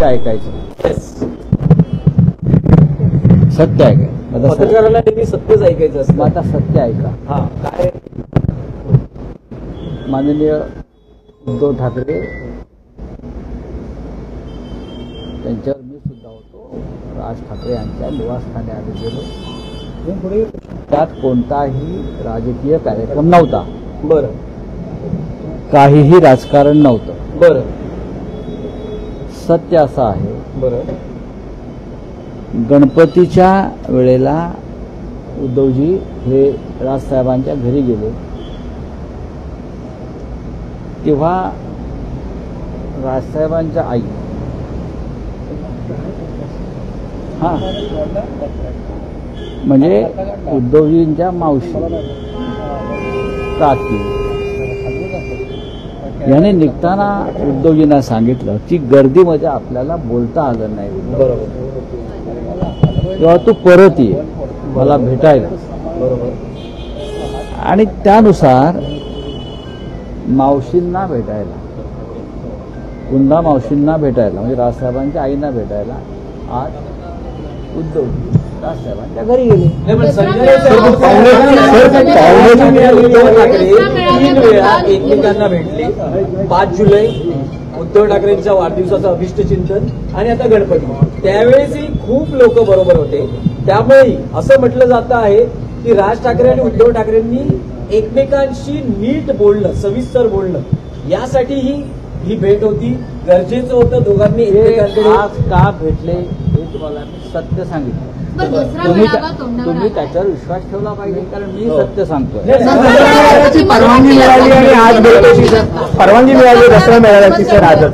ऐकायचं सत्य आहे काय? पत्रकाराला नेहमी सत्यच ऐकायचं असतं. आता सत्य ऐका. हा काय? माननीय उद्धव ठाकरे त्यांच्यावर मी सुद्धा होतो. राज ठाकरे यांच्या निवासस्थानी आम्ही गेलो. त्यात कोणताही राजकीय कार्यक्रम नव्हता. बरं. काहीही राजकारण नव्हतं. बरं. सत्य असं आहे. बरं. गणपतीच्या वेळेला उद्धवजी हे राजसाहेबांच्या घरी गेले तेव्हा राजसाहेबांच्या आई म्हणजे उद्धवजींच्या मावशी काकी याने निघताना उद्धवजींना सांगितलं की गर्दीमध्ये आपल्याला बोलता आलं नाही. बरोबर. तेव्हा तू परत ये मला भेटायला. बरोबर. आणि त्यानुसार मावशींना भेटायला, कुंदा मावशींना भेटायला म्हणजे राजसाहेबांच्या आईंना भेटायला आज उद्धव राजसाहेबांच्या घरी गेले. उद्धव ठाकरे 3 वेळा एकमेकांना भेटले. 5 जुलै उद्धव ठाकरेंच्या वाढदिवसाचं अभिष्ट चिंतन आणि आता गणपती. त्यावेळेसही खूप लोक बरोबर होते. त्यामुळे असं म्हटलं जात आहे की राज ठाकरे आणि उद्धव ठाकरेंनी एकमेकांशी नीट बोलणं, सविस्तर बोलणं, यासाठी ही भेट होती. गरजेचं होतं दोघांनी एकमेकांकडे. आज का भेटले हे तुम्हाला मी सत्य सांगितलं. तुम्ही त्याच्यावर विश्वास ठेवला पाहिजे कारण मी सत्य सांगतोय. परवानगी मिळाली आणि आज भेटण्याची परवानगी मिळाली दसरा मेळाव्याची सर आजच.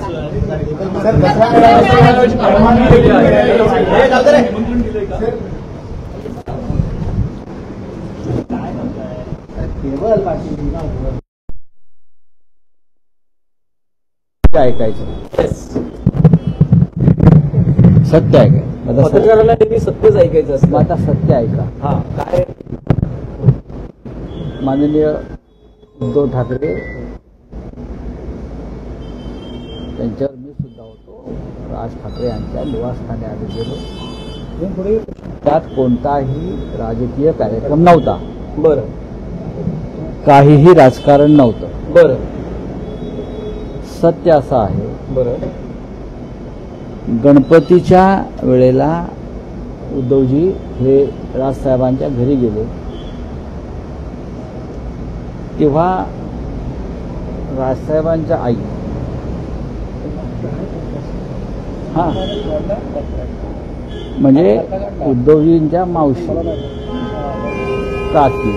ऐकायचं सत्य आहे काय? पत्रकाराला नेहमी सत्यच ऐकायचं असतं. आता सत्य ऐका. हा काय? माननीय उद्धव ठाकरे त्यांच्यावर मी सुद्धा होतो. राज ठाकरे यांच्या निवासस्थानी आम्ही गेलो. त्यात कोणताही राजकीय कार्यक्रम नव्हता. बरं. काहीही राजकारण नव्हतं. बरं. सत्य असं आहे. बरं. गणपतीच्या वेळेला उद्धवजी हे राजसाहेबांच्या घरी गेले तेव्हा राजसाहेबांच्या आई म्हणजे उद्धवजींच्या मावशी काकी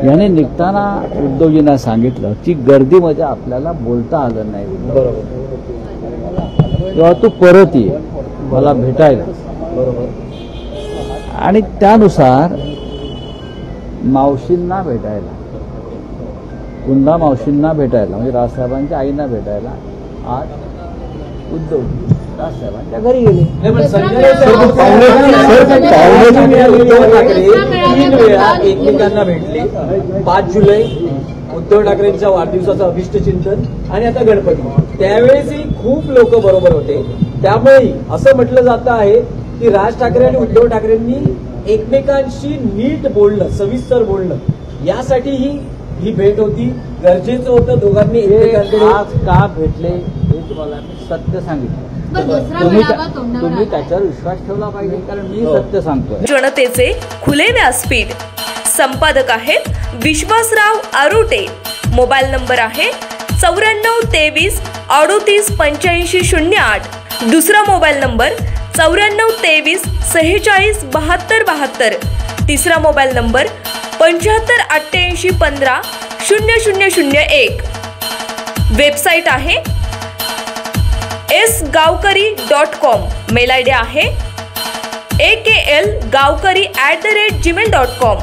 याने निघताना उद्धवजींना सांगितलं की गर्दीमध्ये आपल्याला बोलता आलं नाही. बरोबर. तेव्हा तू परत ये मला भेटायला. बरोबर. आणि त्यानुसार मावशींना भेटायला, कुंदा मावशींना भेटायला म्हणजे राजसाहेबांच्या आईंना भेटायला आज उद्धव राजसाहेबांच्या घरी गेले. उद्धव ठाकरे 3 वेळा एकमेकांना भेटले. 5 जुलै उद्धव ठाकरेंच्या वाढदिवसाचं अभिष्ट चिंतन आणि आता गणपती. त्यावेळेसही खूप लोक बरोबर होते. त्यामुळे असं म्हटलं जात आहे की राज ठाकरे आणि उद्धव ठाकरेंनी एकमेकांशी नीट बोलणं, सविस्तर बोलणं, यासाठी ही भेट होती. गरजेचं होतं दोघांनी एकमेकांकडे. आज का भेटले हे तुम्हाला मी सत्य सांगितलं. तुम्ही त्याच्यावर विश्वास ठेवला पाहिजे कारण मी सत्य सांगतोय. जनतेचे खुले व्यासपीठ. संपादक आहेत विश्वासराव आरोटे. मोबाईल नंबर आहे 94 23 38 85 08. दुसरा मोबाईल नंबर 94 23 46 72 72. तिसरा मोबाईल नंबर 75 88 15 0001. वेबसाईट आहे sgavkari.com. मेल आयडी आहे aklgavkari@gmail.com.